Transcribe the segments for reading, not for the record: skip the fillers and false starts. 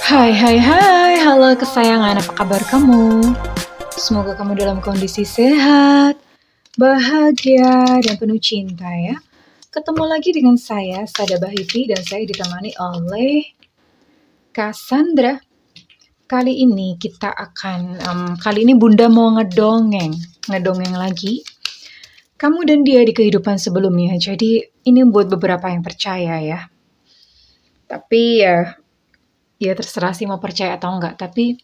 Hai hai hai, halo kesayangan, apa kabar kamu? Semoga kamu dalam kondisi sehat, bahagia, dan penuh cinta ya. Ketemu lagi dengan saya, Sada Bahiti, dan saya ditemani oleh Cassandra. Kali ini kali ini Bunda mau ngedongeng lagi. Kamu dan dia di kehidupan sebelumnya, jadi ini buat beberapa yang percaya ya. Tapi ya terserah sih mau percaya atau enggak, tapi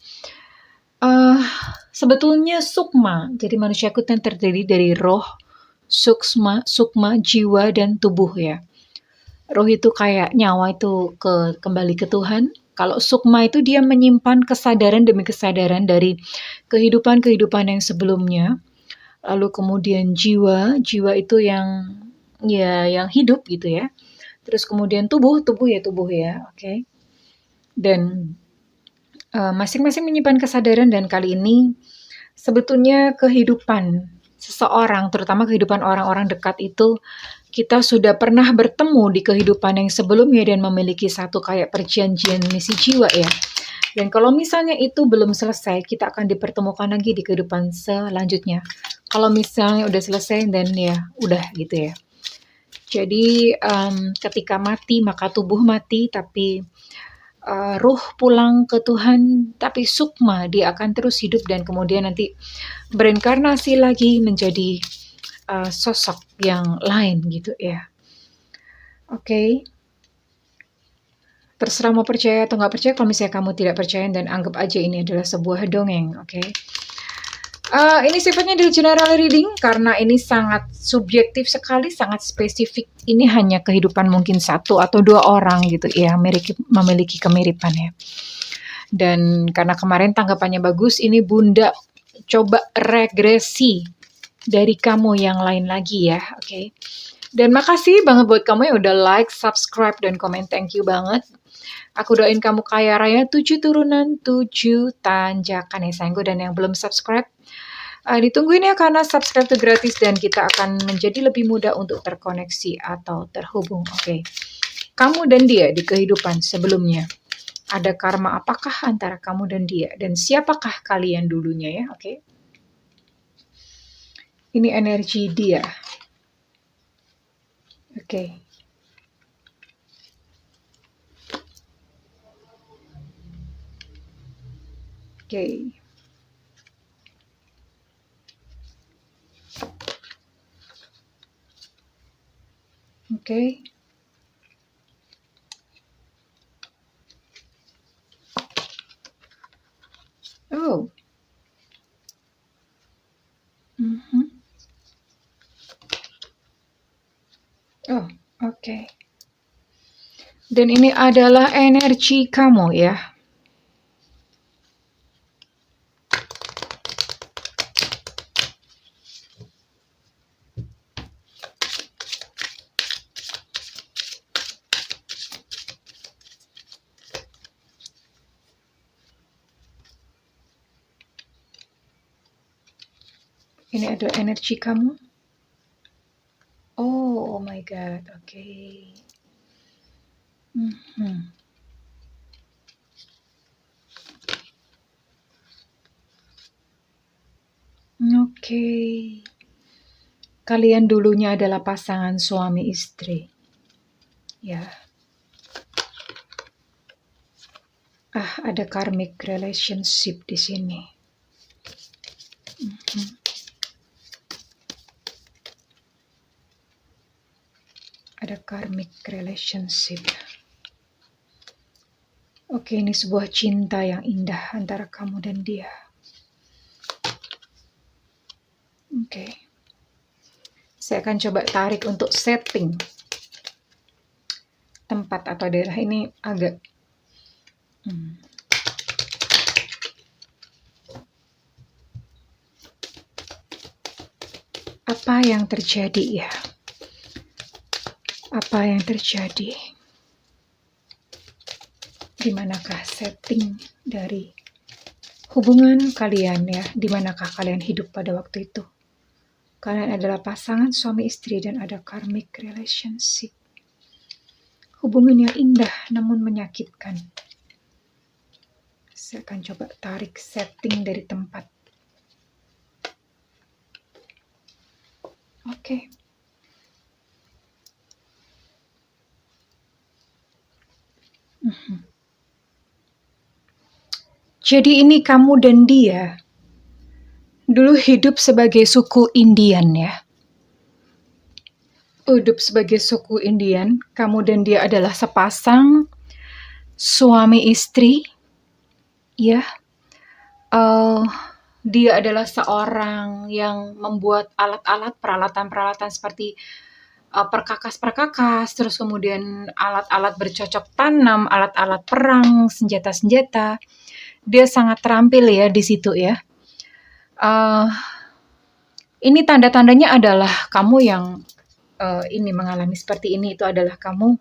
sebetulnya sukma, jadi manusia itu kan terdiri dari roh, sukma, jiwa, dan tubuh ya. Roh itu kayak nyawa itu kembali ke Tuhan. Kalau sukma itu dia menyimpan kesadaran demi kesadaran dari kehidupan-kehidupan yang sebelumnya. Lalu kemudian jiwa itu yang hidup gitu ya. Terus kemudian tubuh ya, oke. Dan masing-masing menyimpan kesadaran, dan kali ini sebetulnya kehidupan seseorang, terutama kehidupan orang-orang dekat itu, kita sudah pernah bertemu di kehidupan yang sebelumnya dan memiliki satu kayak perjanjian misi jiwa ya. Dan kalau misalnya itu belum selesai, kita akan dipertemukan lagi di kehidupan selanjutnya. Kalau misalnya udah selesai, dan ya udah gitu ya. Jadi ketika mati, maka tubuh mati, tapi ruh pulang ke Tuhan, tapi sukma dia akan terus hidup dan kemudian nanti berinkarnasi lagi menjadi sosok yang lain gitu ya. Oke. Terserah mau percaya atau nggak percaya. Kalau misalnya kamu tidak percaya, dan anggap aja ini adalah sebuah dongeng, oke. Ini sifatnya adalah general reading karena ini sangat subjektif sekali, sangat spesifik. Ini hanya kehidupan mungkin satu atau dua orang gitu ya, memiliki kemiripan ya. Dan karena kemarin tanggapannya bagus, ini Bunda coba regresi dari kamu yang lain lagi ya, oke. Dan makasih banget buat kamu yang udah like, subscribe, dan komen. Thank you banget. Aku doain kamu kaya raya, 7 turunan, 7 tanjakan ya sayangku. Dan yang belum subscribe, ditungguin ya, karena subscribe itu gratis dan kita akan menjadi lebih mudah untuk terkoneksi atau terhubung, oke. Kamu dan dia di kehidupan sebelumnya, ada karma apakah antara kamu dan dia, dan siapakah kalian dulunya ya, oke. Ini energi dia, oke. Oke. Oke. Oh. Mhm. Oh, oke. Dan ini adalah energi kamu ya. Ini adalah energi kamu. Oh my God, oke. Mhm. Oke. Kalian dulunya adalah pasangan suami istri. Ya. Ada karmic relationship di sini. Mhm. Ada karmic relationship. Oke, ini sebuah cinta yang indah antara kamu dan dia. Oke. Saya akan coba tarik untuk setting tempat atau daerah ini agak apa yang terjadi ya? Apa yang terjadi? Di manakah setting dari hubungan kalian ya? Di manakah kalian hidup pada waktu itu? Kalian adalah pasangan suami istri dan ada karmic relationship. Hubungan yang indah namun menyakitkan. Saya akan coba tarik setting dari tempat. Oke. Jadi ini kamu dan dia dulu hidup sebagai suku Indian ya. Hidup sebagai suku Indian, kamu dan dia adalah sepasang suami istri, ya. Dia adalah seorang yang membuat alat-alat, peralatan-peralatan seperti perkakas-perkakas, terus kemudian alat-alat bercocok tanam, alat-alat perang, senjata-senjata. Dia sangat terampil ya di situ ya. Ini tanda-tandanya adalah kamu yang ini mengalami seperti ini, itu adalah kamu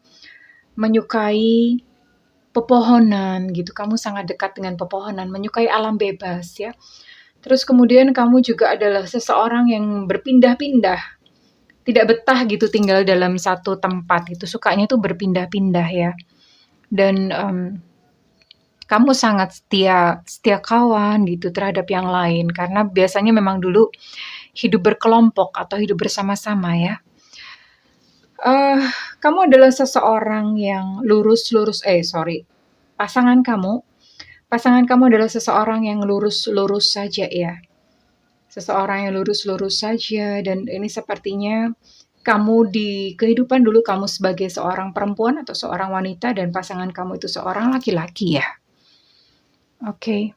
menyukai pepohonan gitu. Kamu sangat dekat dengan pepohonan, menyukai alam bebas ya. Terus kemudian kamu juga adalah seseorang yang berpindah-pindah, tidak betah gitu tinggal dalam satu tempat gitu. Sukanya tuh berpindah-pindah ya. Dan kamu sangat setia kawan gitu terhadap yang lain, karena biasanya memang dulu hidup berkelompok atau hidup bersama-sama ya. Kamu adalah seseorang yang pasangan kamu adalah seseorang yang lurus-lurus saja ya. Seseorang yang lurus-lurus saja, dan ini sepertinya kamu di kehidupan dulu kamu sebagai seorang perempuan atau seorang wanita dan pasangan kamu itu seorang laki-laki ya. Oke.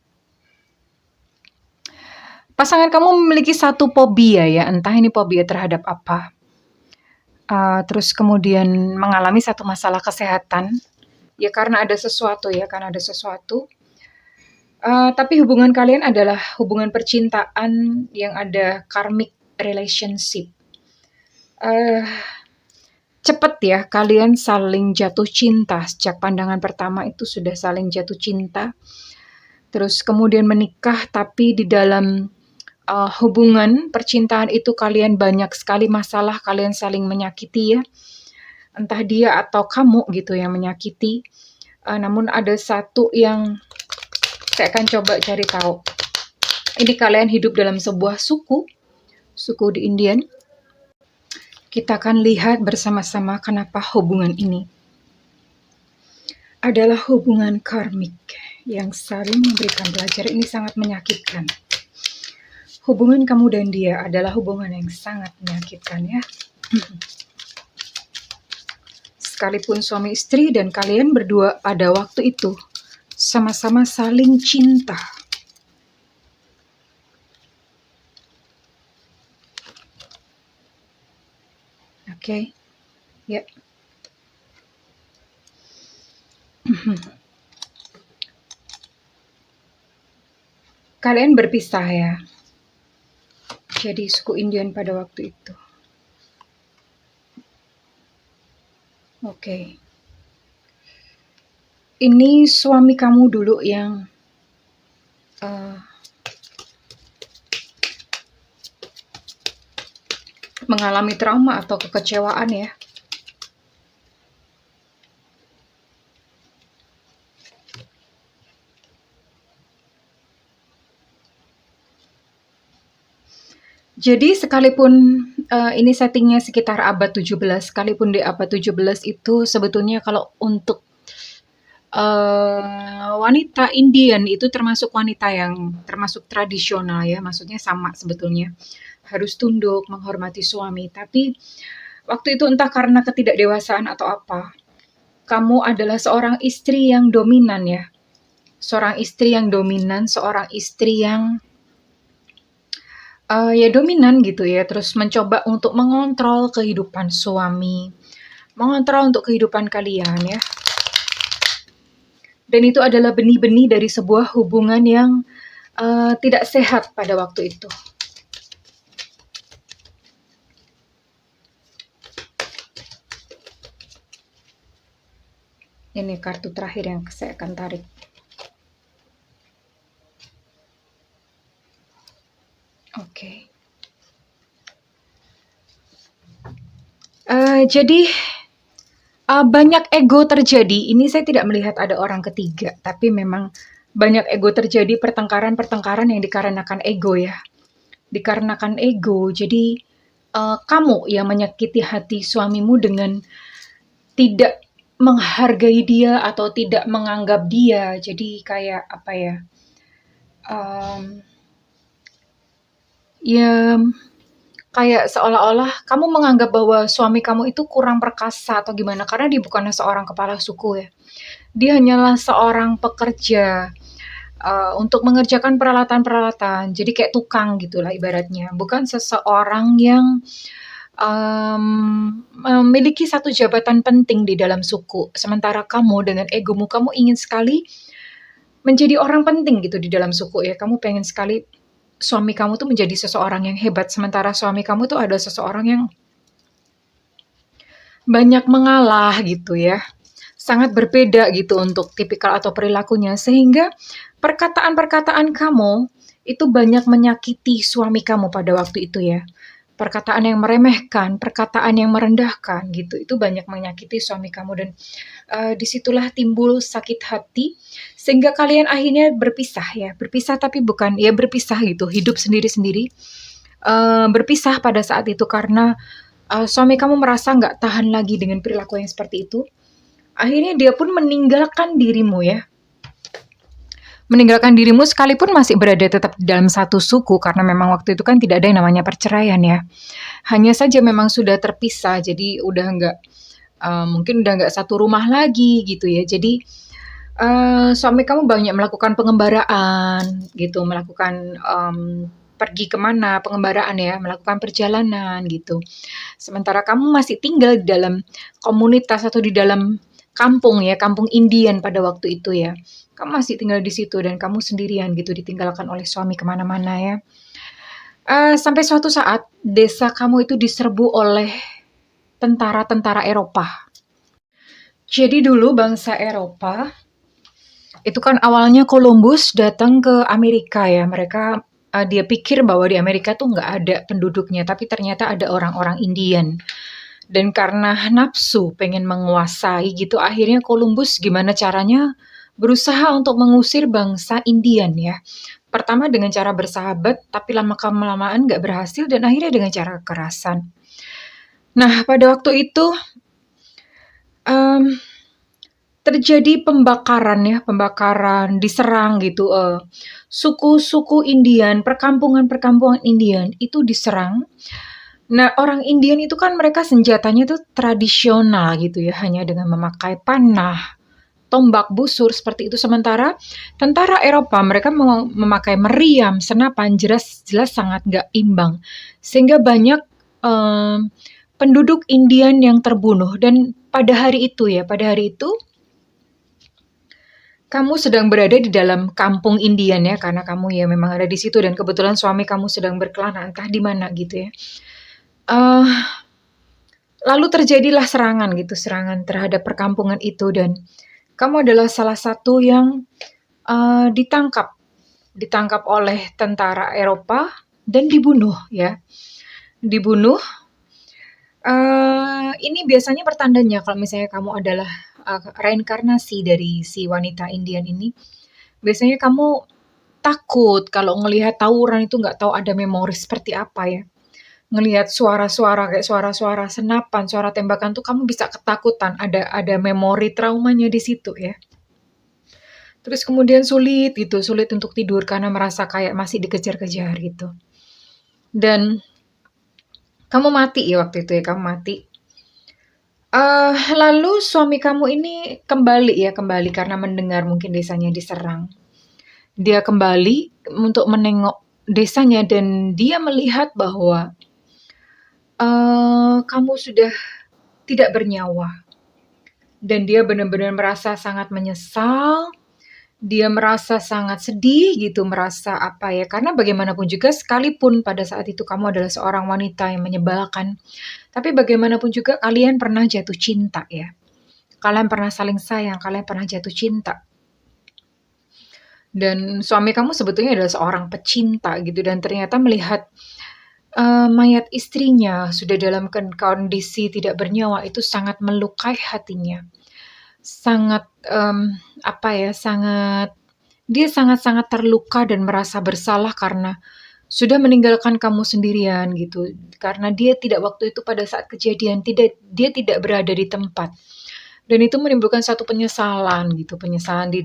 Pasangan kamu memiliki satu fobia ya, entah ini fobia terhadap apa. Terus kemudian mengalami satu masalah kesehatan, ya karena ada sesuatu. Tapi hubungan kalian adalah hubungan percintaan yang ada karmic relationship. Cepet ya, kalian saling jatuh cinta, sejak pandangan pertama itu sudah saling jatuh cinta. Terus kemudian menikah, tapi di dalam hubungan percintaan itu kalian banyak sekali masalah, kalian saling menyakiti ya. Entah dia atau kamu gitu yang menyakiti. Namun ada satu yang saya akan coba cari tahu. Ini kalian hidup dalam sebuah suku di Indian. Kita akan lihat bersama-sama kenapa hubungan ini adalah hubungan karmik yang saling memberikan pelajaran. Ini sangat menyakitkan. Hubungan kamu dan dia adalah hubungan yang sangat menyakitkan ya. Sekalipun suami istri dan kalian berdua pada waktu itu sama-sama saling cinta. Oke. Ya. Kalian berpisah ya. Jadi suku Indian pada waktu itu. Oke. Ini suami kamu dulu yang mengalami trauma atau kekecewaan ya. Jadi sekalipun ini settingnya sekitar abad 17, sekalipun di abad 17 itu sebetulnya kalau untuk wanita Indian itu termasuk wanita yang termasuk tradisional ya, maksudnya sama sebetulnya. Harus tunduk, menghormati suami. Tapi waktu itu entah karena ketidakdewasaan atau apa, kamu adalah seorang istri yang dominan ya. Seorang istri yang dominan, seorang istri yang ya dominan gitu ya, terus mencoba untuk mengontrol kehidupan suami, mengontrol untuk kehidupan kalian ya. Dan itu adalah benih-benih dari sebuah hubungan yang tidak sehat pada waktu itu. Ini kartu terakhir yang saya akan tarik. Oke. Jadi banyak ego terjadi. Ini saya tidak melihat ada orang ketiga, tapi memang banyak ego terjadi, pertengkaran-pertengkaran yang dikarenakan ego ya. Dikarenakan ego, jadi kamu yang menyakiti hati suamimu dengan tidak menghargai dia atau tidak menganggap dia. Jadi kayak apa ya? em, ya kayak seolah-olah kamu menganggap bahwa suami kamu itu kurang perkasa atau gimana karena dia bukanlah seorang kepala suku ya. Dia hanyalah seorang pekerja untuk mengerjakan peralatan-peralatan. Jadi kayak tukang gitulah ibaratnya. Bukan seseorang yang memiliki satu jabatan penting di dalam suku. Sementara kamu dengan egomu, kamu ingin sekali menjadi orang penting gitu di dalam suku ya. Kamu pengen sekali suami kamu tuh menjadi seseorang yang hebat. Sementara suami kamu tuh ada seseorang yang banyak mengalah gitu ya. Sangat berbeda gitu untuk tipikal atau perilakunya. Sehingga perkataan-perkataan kamu itu banyak menyakiti suami kamu pada waktu itu ya. Perkataan yang meremehkan, perkataan yang merendahkan gitu, itu banyak menyakiti suami kamu dan disitulah timbul sakit hati sehingga kalian akhirnya berpisah ya, berpisah tapi bukan ya berpisah gitu, hidup sendiri-sendiri. Berpisah pada saat itu karena suami kamu merasa nggak tahan lagi dengan perilaku yang seperti itu. Akhirnya dia pun meninggalkan dirimu ya, meninggalkan dirimu sekalipun masih berada tetap di dalam satu suku karena memang waktu itu kan tidak ada yang namanya perceraian ya. Hanya saja memang sudah terpisah, jadi udah nggak mungkin udah nggak satu rumah lagi gitu ya. Jadi suami kamu banyak melakukan pengembaraan gitu, melakukan pergi kemana, pengembaraan ya, melakukan perjalanan gitu. Sementara kamu masih tinggal di dalam komunitas atau di dalam kampung ya, kampung Indian pada waktu itu ya. Kamu masih tinggal di situ dan kamu sendirian gitu, ditinggalkan oleh suami kemana-mana ya. Sampai suatu saat desa kamu itu diserbu oleh tentara-tentara Eropa. Jadi dulu bangsa Eropa itu kan awalnya Columbus datang ke Amerika ya. Mereka dia pikir bahwa di Amerika tuh nggak ada penduduknya, tapi ternyata ada orang-orang Indian. Dan karena nafsu pengen menguasai gitu, akhirnya Columbus gimana caranya berusaha untuk mengusir bangsa Indian ya. Pertama dengan cara bersahabat, tapi lama-kelamaan nggak berhasil dan akhirnya dengan cara kekerasan. Nah, pada waktu itu um, terjadi pembakaran ya, pembakaran, diserang gitu. Suku-suku Indian, perkampungan-perkampungan Indian itu diserang. Nah, orang Indian itu kan mereka senjatanya tuh tradisional gitu ya, hanya dengan memakai panah, tombak, busur seperti itu. Sementara tentara Eropa mereka memakai meriam, senapan, jelas-jelas sangat nggak imbang. Sehingga banyak penduduk Indian yang terbunuh. Dan pada hari itu ya, pada hari itu kamu sedang berada di dalam kampung Indian ya, karena kamu ya memang ada di situ dan kebetulan suami kamu sedang berkelana entah di mana gitu ya. Uh, Lalu terjadilah serangan gitu, serangan terhadap perkampungan itu dan kamu adalah salah satu yang ditangkap, ditangkap oleh tentara Eropa dan dibunuh ya, dibunuh. Ini biasanya pertandanya kalau misalnya kamu adalah reinkarnasi dari si wanita Indian ini. Biasanya kamu takut kalau ngelihat tawuran itu nggak tahu ada memori seperti apa ya. Ngelihat suara-suara kayak suara-suara senapan, suara tembakan tuh kamu bisa ketakutan, ada memori traumanya di situ ya. Terus kemudian sulit gitu, sulit untuk tidur karena merasa kayak masih dikejar-kejar gitu. Dan kamu mati ya waktu itu ya, kamu mati. Lalu suami kamu ini kembali ya, kembali karena mendengar mungkin desanya diserang. Dia kembali untuk menengok desanya dan dia melihat bahwa kamu sudah tidak bernyawa. Dan dia benar-benar merasa sangat menyesal, dia merasa sangat sedih gitu, merasa apa ya, karena bagaimanapun juga sekalipun pada saat itu kamu adalah seorang wanita yang menyebalkan, tapi bagaimanapun juga kalian pernah jatuh cinta ya. Kalian pernah saling sayang, kalian pernah jatuh cinta. Dan suami kamu sebetulnya adalah seorang pecinta gitu dan ternyata melihat mayat istrinya sudah dalam kondisi tidak bernyawa itu sangat melukai hatinya. Sangat, apa ya, sangat Dia sangat-sangat terluka dan merasa bersalah karena sudah meninggalkan kamu sendirian gitu. Karena dia tidak waktu itu pada saat kejadian dia tidak berada di tempat. Dan itu menimbulkan satu penyesalan gitu, penyesalan di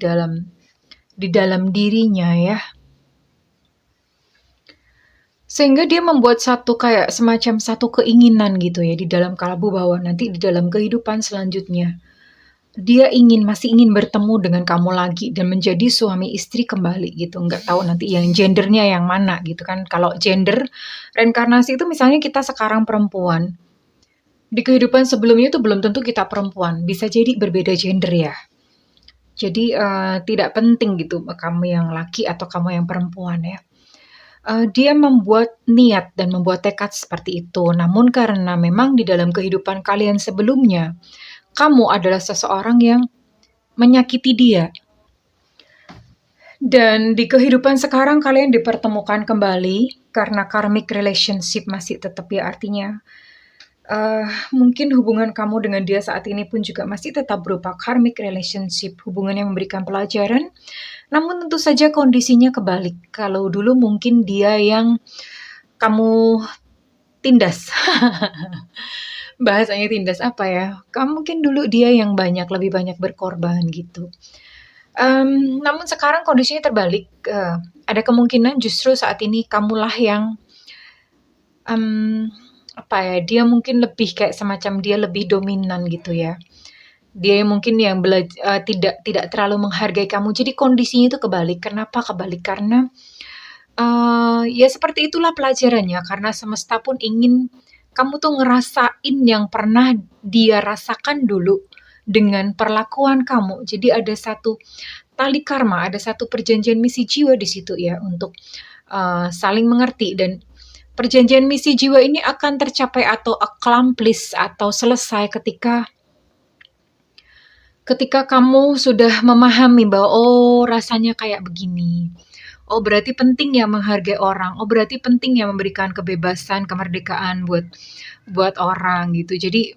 dalam dirinya ya. Sehingga dia membuat satu kayak semacam satu keinginan gitu ya di dalam kalbu bahwa nanti di dalam kehidupan selanjutnya dia masih ingin bertemu dengan kamu lagi dan menjadi suami istri kembali gitu. Nggak tahu nanti yang gendernya yang mana gitu kan. Kalau gender reinkarnasi itu misalnya kita sekarang perempuan. Di kehidupan sebelumnya itu belum tentu kita perempuan. Bisa jadi berbeda gender ya. Jadi tidak penting gitu kamu yang laki atau kamu yang perempuan ya. Dia membuat niat dan membuat tekad seperti itu. Namun karena memang di dalam kehidupan kalian sebelumnya, kamu adalah seseorang yang menyakiti dia. Dan di kehidupan sekarang kalian dipertemukan kembali karena karmic relationship masih tetap ya artinya mungkin hubungan kamu dengan dia saat ini pun juga masih tetap berupa karmic relationship, hubungan yang memberikan pelajaran. Namun tentu saja kondisinya kebalik. Kalau dulu mungkin dia yang kamu tindas. Bahasanya tindas apa ya? Kamu mungkin dulu dia yang lebih banyak berkorban gitu. Namun sekarang kondisinya terbalik. Ada kemungkinan justru saat ini kamulah yang dia mungkin lebih kayak semacam dia lebih dominan gitu ya. Dia mungkin yang tidak terlalu menghargai kamu. Jadi kondisinya itu kebalik. Kenapa kebalik? Karena ya seperti itulah pelajarannya. Karena semesta pun ingin kamu tuh ngerasain yang pernah dia rasakan dulu dengan perlakuan kamu. Jadi ada satu tali karma, ada satu perjanjian misi jiwa di situ ya untuk saling mengerti dan perjanjian misi jiwa ini akan tercapai atau accomplish atau selesai ketika kamu sudah memahami bahwa oh rasanya kayak begini. Oh berarti penting ya menghargai orang. Oh berarti penting ya memberikan kebebasan, kemerdekaan buat orang gitu. Jadi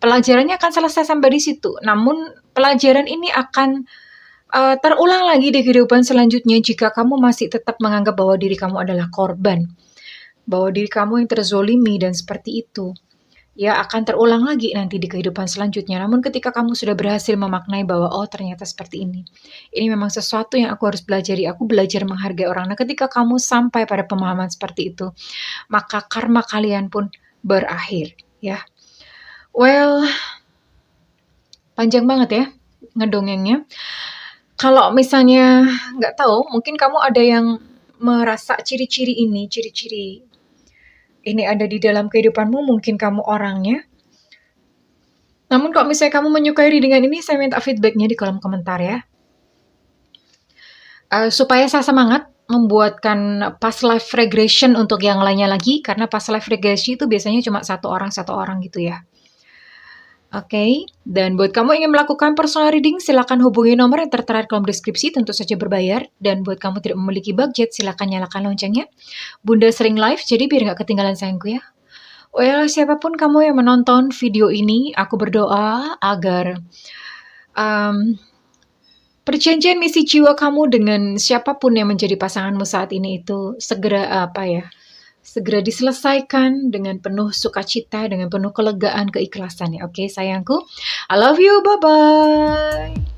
pelajarannya akan selesai sampai di situ. Namun pelajaran ini akan terulang lagi di kehidupan selanjutnya jika kamu masih tetap menganggap bahwa diri kamu adalah korban, bahwa diri kamu yang terzolimi dan seperti itu. Ya akan terulang lagi nanti di kehidupan selanjutnya. Namun ketika kamu sudah berhasil memaknai bahwa oh ternyata seperti ini. Ini memang sesuatu yang aku harus pelajari. Aku belajar menghargai orang. Nah ketika kamu sampai pada pemahaman seperti itu, maka karma kalian pun berakhir. Ya, well, panjang banget ya ngedongengnya. Kalau misalnya nggak tahu, mungkin kamu ada yang merasa ciri-ciri ini ada di dalam kehidupanmu, mungkin kamu orangnya. Namun kalau misalnya kamu menyukai readingan ini, saya minta feedbacknya di kolom komentar ya. Supaya saya semangat membuatkan past life regression untuk yang lainnya lagi, karena past life regression itu biasanya cuma satu orang gitu ya. Oke, dan buat kamu yang ingin melakukan personal reading, silakan hubungi nomor yang tertera di kolom deskripsi, tentu saja berbayar. Dan buat kamu tidak memiliki budget, silakan nyalakan loncengnya. Bunda sering live, jadi biar nggak ketinggalan sayangku ya. Well, siapapun kamu yang menonton video ini, aku berdoa agar perjanjian misi jiwa kamu dengan siapapun yang menjadi pasanganmu saat ini itu segera segera diselesaikan dengan penuh sukacita, dengan penuh kelegaan, keikhlasan ya. Oke, sayangku. I love you. Bye-bye.